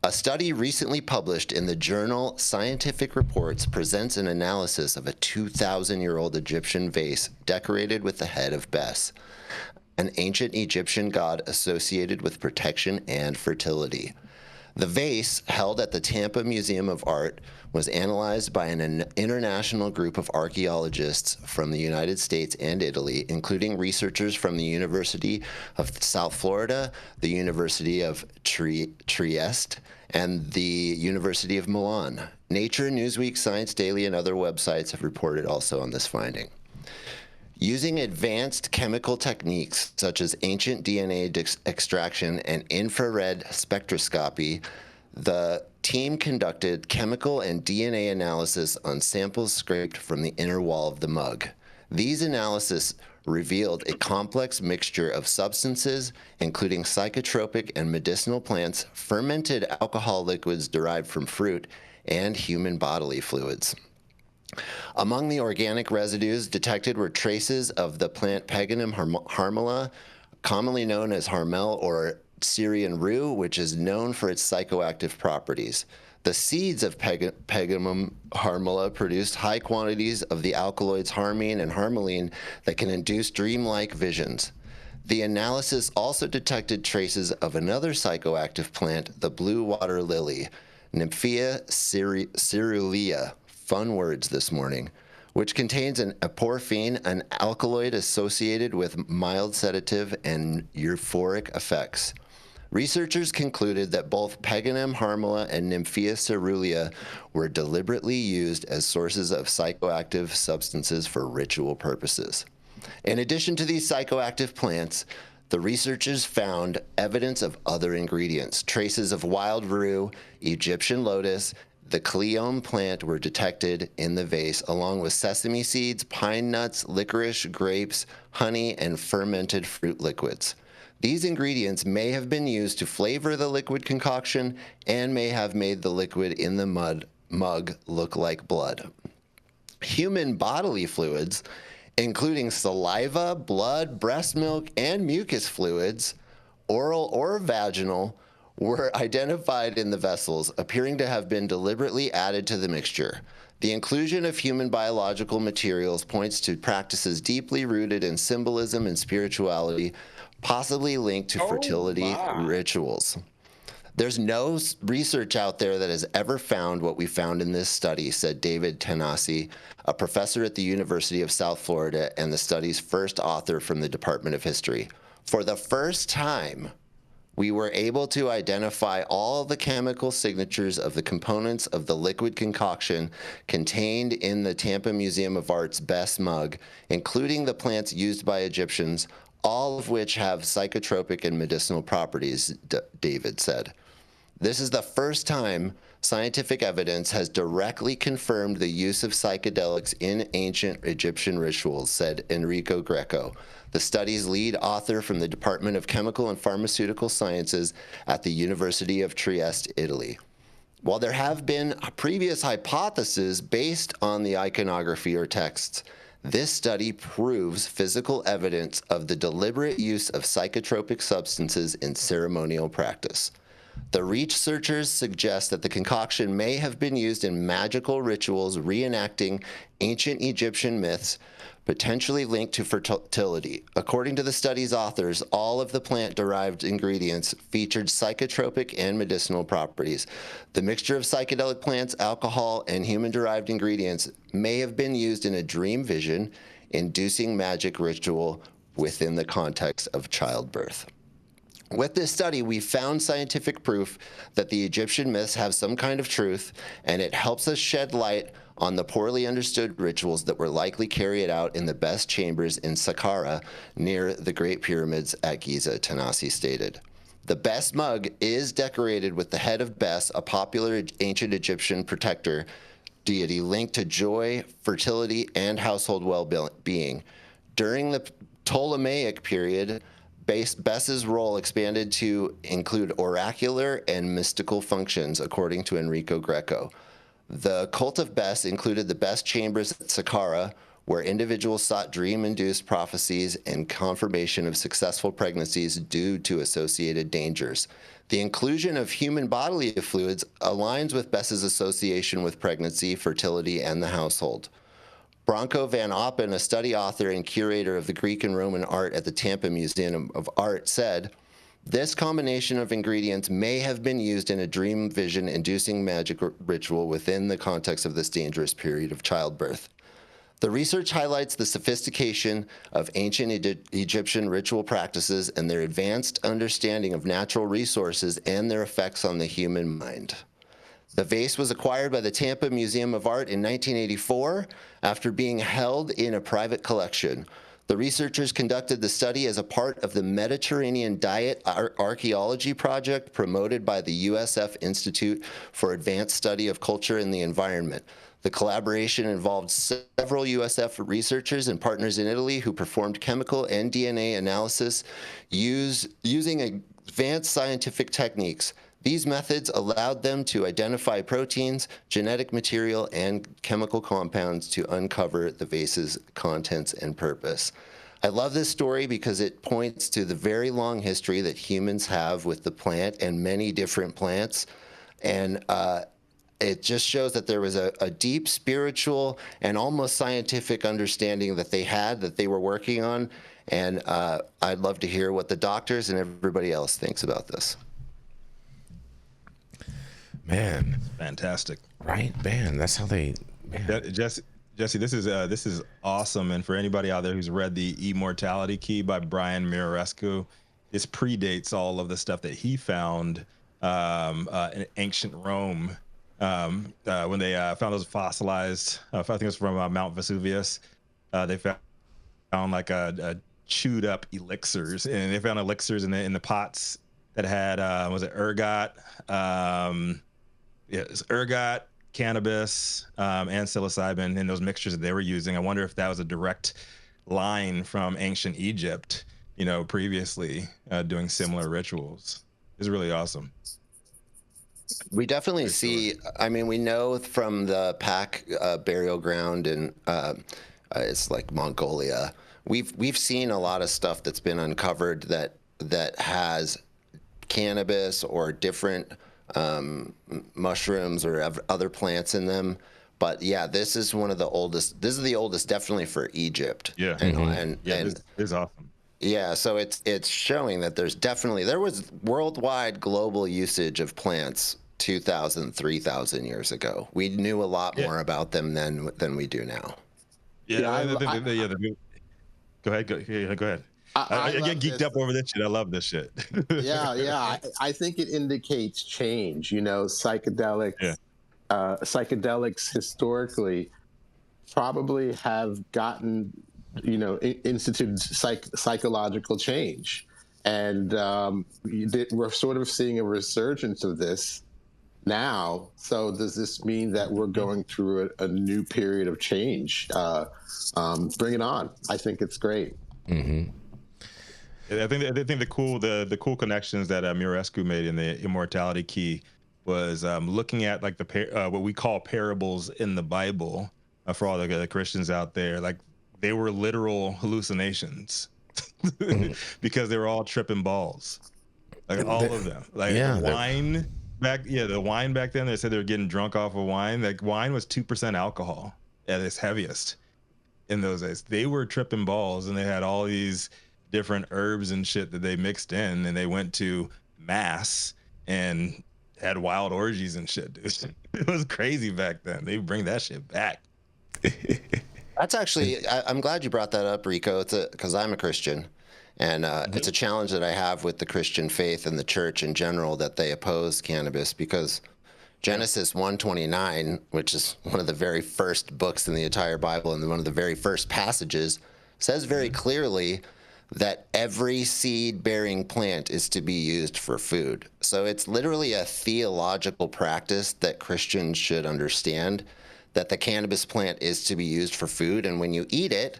A study recently published in the journal Scientific Reports presents an analysis of a 2,000-year-old Egyptian vase decorated with the head of Bes, an ancient Egyptian god associated with protection and fertility. The vase, held at the Tampa Museum of Art, was analyzed by an international group of archaeologists from the United States and Italy, including researchers from the University of South Florida, the University of Trieste, and the University of Milan. Nature, Newsweek, Science Daily, and other websites have reported also on this finding. Using advanced chemical techniques such as ancient DNA extraction and infrared spectroscopy, the team conducted chemical and DNA analysis on samples scraped from the inner wall of the mug. These analyses revealed a complex mixture of substances, including psychotropic and medicinal plants, fermented alcohol liquids derived from fruit, and human bodily fluids. Among the organic residues detected were traces of the plant Peganum harmala, commonly known as harmel or Syrian rue, which is known for its psychoactive properties. The seeds of Peganum harmala produced high quantities of the alkaloids harmine and harmaline that can induce dreamlike visions. The analysis also detected traces of another psychoactive plant, the blue water lily, Nymphea caerulea. Fun words this morning, which contains an aporphine, an alkaloid associated with mild sedative and euphoric effects. Researchers concluded that both Peganum harmala and Nymphea caerulea were deliberately used as sources of psychoactive substances for ritual purposes. In addition to these psychoactive plants, the researchers found evidence of other ingredients. Traces of wild rue, Egyptian lotus, the cleome plant were detected in the vase, along with sesame seeds, pine nuts, licorice, grapes, honey, and fermented fruit liquids. These ingredients may have been used to flavor the liquid concoction and may have made the liquid in the mug look like blood. Human bodily fluids, including saliva, blood, breast milk, and mucus fluids, oral or vaginal, were identified in the vessels, appearing to have been deliberately added to the mixture. The inclusion of human biological materials points to practices deeply rooted in symbolism and spirituality, possibly linked to fertility rituals. There's no research out there that has ever found what we found in this study, said David Tanasi, a professor at the University of South Florida and the study's first author from the Department of History. For the first time, we were able to identify all the chemical signatures of the components of the liquid concoction contained in the Tampa Museum of Art's Bes mug, including the plants used by Egyptians, all of which have psychotropic and medicinal properties, David said. This is the first time scientific evidence has directly confirmed the use of psychedelics in ancient Egyptian rituals, said Enrico Greco, the study's lead author from the Department of Chemical and Pharmaceutical Sciences at the University of Trieste, Italy. While there have been previous hypotheses based on the iconography or texts, this study proves physical evidence of the deliberate use of psychotropic substances in ceremonial practice. The researchers suggest that the concoction may have been used in magical rituals reenacting ancient Egyptian myths, potentially linked to fertility. According to the study's authors, all of the plant-derived ingredients featured psychotropic and medicinal properties. The mixture of psychedelic plants, alcohol, and human-derived ingredients may have been used in a dream vision, inducing magic ritual within the context of childbirth. With this study, we found scientific proof that the Egyptian myths have some kind of truth, and it helps us shed light on the poorly understood rituals that were likely carried out in the Bes chambers in Saqqara near the Great Pyramids at Giza, Tanasi stated. The Bes mug is decorated with the head of Bes, a popular ancient Egyptian protector deity linked to joy, fertility, and household well-being. During the Ptolemaic period, Bes's role expanded to include oracular and mystical functions, according to Enrico Greco. The cult of Bes included the Bes chambers at Saqqara, where individuals sought dream-induced prophecies and confirmation of successful pregnancies due to associated dangers. The inclusion of human bodily fluids aligns with Bess's association with pregnancy, fertility, and the household. Branko van Oppen, a study author and curator of the Greek and Roman art at the Tampa Museum of Art, said, "This combination of ingredients may have been used in a dream vision-inducing magic ritual within the context of this dangerous period of childbirth." The research highlights the sophistication of ancient Egyptian ritual practices and their advanced understanding of natural resources and their effects on the human mind. The vase was acquired by the Tampa Museum of Art in 1984 after being held in a private collection. The researchers conducted the study as a part of the Mediterranean Diet Archaeology project promoted by the USF Institute for Advanced Study of Culture and the Environment. The collaboration involved several USF researchers and partners in Italy who performed chemical and DNA analysis using advanced scientific techniques. These methods allowed them to identify proteins, genetic material, and chemical compounds to uncover the vase's contents and purpose. I love this story because it points to the very long history that humans have with the plant and many different plants. And it just shows that there was a deep spiritual and almost scientific understanding that they were working on. And I'd love to hear what the doctors and everybody else thinks about this. Man, fantastic. Right, man. That's how they. Man. Jesse, this is awesome. And for anybody out there who's read the Immortality Key by Brian Muraresku, this predates all of the stuff that he found in ancient Rome. When they found those fossilized, I think it was from Mount Vesuvius, they found like a chewed up elixirs, and they found elixirs in the pots that had was it ergot? Yeah, it's ergot, cannabis, and psilocybin in those mixtures that they were using. I wonder if that was a direct line from ancient Egypt, previously doing similar rituals. It's really awesome. We definitely see, I mean, we know from the Pack burial ground and it's like Mongolia, we've seen a lot of stuff that's been uncovered that has cannabis or different mushrooms or other plants in them. But yeah, this is one of the oldest. This is the oldest, definitely for Egypt. Yeah, and this is awesome. Yeah, so it's showing that there was worldwide global usage of plants 2,000, 3,000 years ago. We knew a lot more about them than we do now. Yeah, go ahead. I get geeked up over this shit. I love this shit. I think it indicates change. Psychedelics. Psychedelics historically probably have gotten, instituted psychological change, and we're sort of seeing a resurgence of this now. So does this mean that we're going through a new period of change? Bring it on! I think it's great. Mm-hmm. I think the cool connections that Muraresku made in the Immortality Key was looking at like what we call parables in the Bible for all the Christians out there. Like they were literal hallucinations because they were all tripping balls, like all of them. Like the wine back then. They said they were getting drunk off of wine. Like wine was 2% alcohol at its heaviest in those days. They were tripping balls, and they had all these different herbs and shit that they mixed in, and they went to mass and had wild orgies and shit, dude. It was crazy back then. They bring that shit back. That's actually, I'm glad you brought that up, Rico. Because I'm a Christian, and it's a challenge that I have with the Christian faith and the church in general, that they oppose cannabis, because Genesis 1:29, which is one of the very first books in the entire Bible and one of the very first passages, says very clearly that every seed-bearing plant is to be used for food. So it's literally a theological practice that Christians should understand, that the cannabis plant is to be used for food. And when you eat it,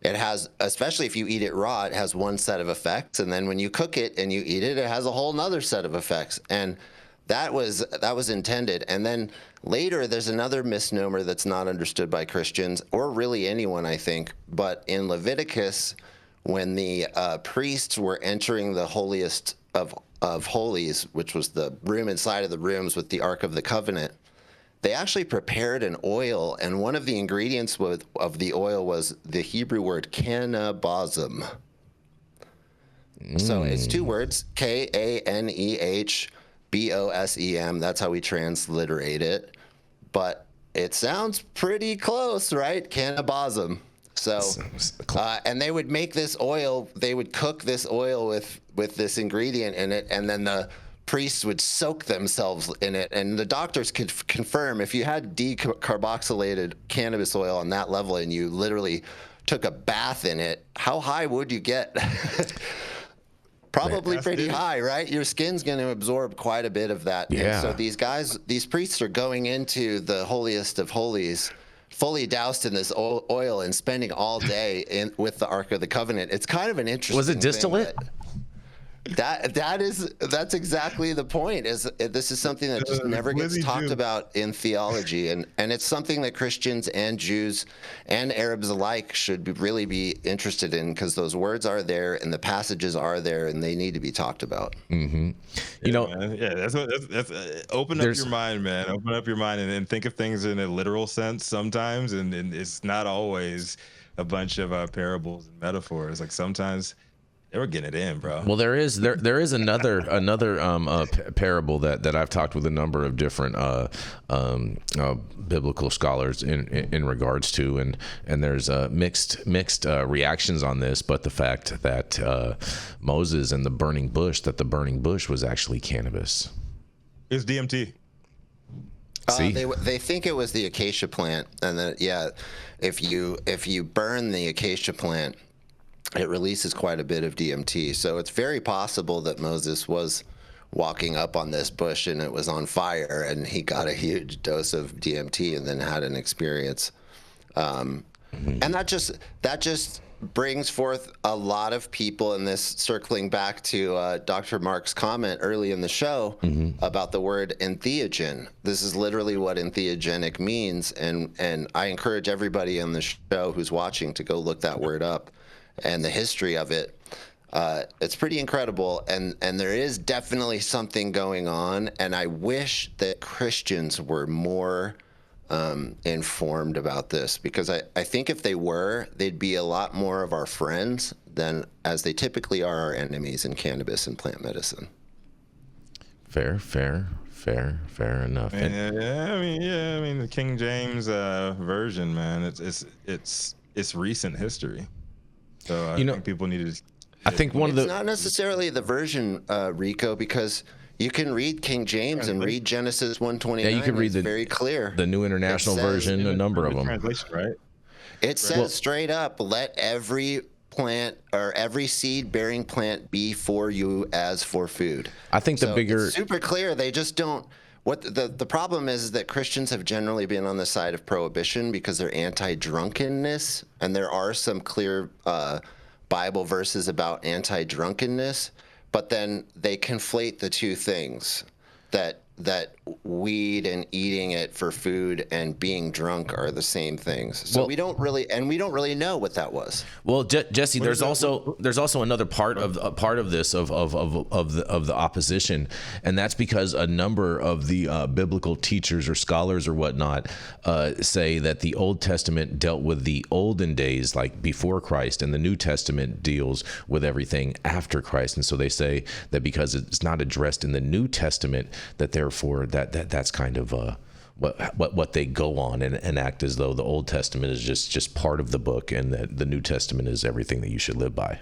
it has, especially if you eat it raw, it has one set of effects. And then when you cook it and you eat it, it has a whole nother set of effects. And that was intended. And then later, there's another misnomer that's not understood by Christians or really anyone, I think. But in Leviticus, when the priests were entering the holiest of holies, which was the room inside of the rooms with the Ark of the Covenant, they actually prepared an oil, and one of the ingredients of the oil was the Hebrew word kanebosm. So it's two words, Kanehbosem. That's how we transliterate it. But it sounds pretty close, right? Kanebosem. So, and they would make this oil, they would cook this oil with this ingredient in it, and then the priests would soak themselves in it. And the doctors could confirm if you had decarboxylated cannabis oil on that level and you literally took a bath in it, how high would you get? Probably pretty high, right? Your skin's going to absorb quite a bit of that. Yeah. And so these priests are going into the holiest of holies, fully doused in this oil and spending all day with the Ark of the Covenant. It's kind of an interesting. Was it distillate? That's exactly the point. This is something that just never gets talked about in theology, and it's something that Christians and Jews and Arabs alike should really be interested in, because those words are there and the passages are there and they need to be talked about. Mm-hmm. That's open up your mind, man. Open up your mind and think of things in a literal sense sometimes, and it's not always a bunch of parables and metaphors. Like sometimes. They were getting it in, bro. Well, there is another parable that I've talked with a number of different biblical scholars in regards to, and there's mixed reactions on this. But the fact that Moses and the burning bush was actually cannabis. It's DMT. See? They think it was the acacia plant, and then if you burn the acacia plant, it releases quite a bit of DMT. So it's very possible that Moses was walking up on this bush and it was on fire and he got a huge dose of DMT and then had an experience. And that just brings forth a lot of people in this, circling back to Dr. Mark's comment early in the show about the word entheogen. This is literally what entheogenic means. And I encourage everybody on the show who's watching to go look that word up. And the history of it, it's pretty incredible, and there is definitely something going on, and I wish that Christians were more informed about this, because I think if they were, they'd be a lot more of our friends than as they typically are our enemies in cannabis and plant medicine. Fair enough. I mean the King James version, man, it's recent history. So I think people need to. It's not necessarily the version, Rico, because you can read King James and read Genesis 1:29. Yeah, you can read very clear. The New International Version, a number of them. Translation, right? It says straight up, "Let every plant or every seed-bearing plant be for you as for food." I think it's super clear. They just don't. What the problem is that Christians have generally been on the side of prohibition because they're anti-drunkenness, and there are some clear Bible verses about anti-drunkenness, but then they conflate the two things, that weed and eating it for food and being drunk are the same things. So we don't really know what that was. Well, Jesse, there's also another part of this of the opposition, and that's because a number of the biblical teachers or scholars or whatnot say that the Old Testament dealt with the olden days, like before Christ, and the New Testament deals with everything after Christ. And so they say that because it's not addressed in the New Testament, that therefore that's kind of what they go on and act as though the Old Testament is just part of the book, and that the New Testament is everything that you should live by.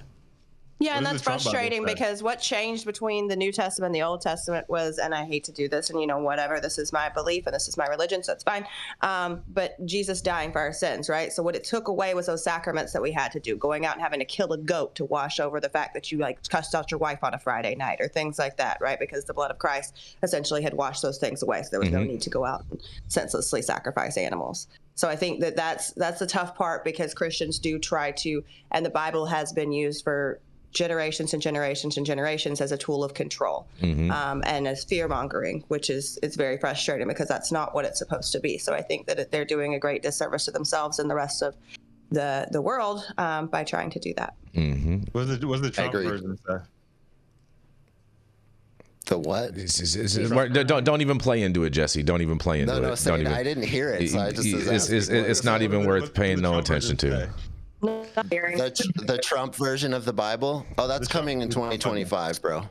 Yeah, and that's frustrating because what changed between the New Testament and the Old Testament was, and I hate to do this, and whatever, this is my belief and this is my religion, so it's fine. But Jesus dying for our sins, right? So what it took away was those sacraments that we had to do, going out and having to kill a goat to wash over the fact that you cussed out your wife on a Friday night or things like that, right? Because the blood of Christ essentially had washed those things away, so there was no need to go out and senselessly sacrifice animals. So I think that's the tough part, because Christians do try to, and the Bible has been used for generations and generations and generations as a tool of control and as fear mongering, which is very frustrating because that's not what it's supposed to be. So I think that they're doing a great disservice to themselves and the rest of the world by trying to do that. What's the Trump version say? The what? Don't even play into it, Jesse. Don't even play into it. Don't even. I didn't hear it, so I just it's not even worth paying no attention to. The Trump version of the Bible? Oh, that's coming in 2025, bro.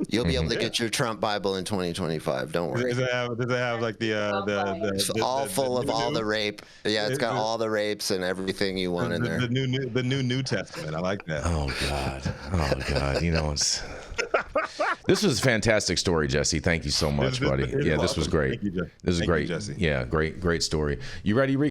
You'll be able to get your Trump Bible in 2025. Don't worry. Does it have like It's all full of all the rape. Yeah, it's got all the rapes and everything you want in there. The New Testament. I like that. Oh God. You know, this was a fantastic story, Jesse. Thank you so much, buddy. Yeah, this was great. Thank you, this is great. Jesse. Yeah, great story. You ready, Rick?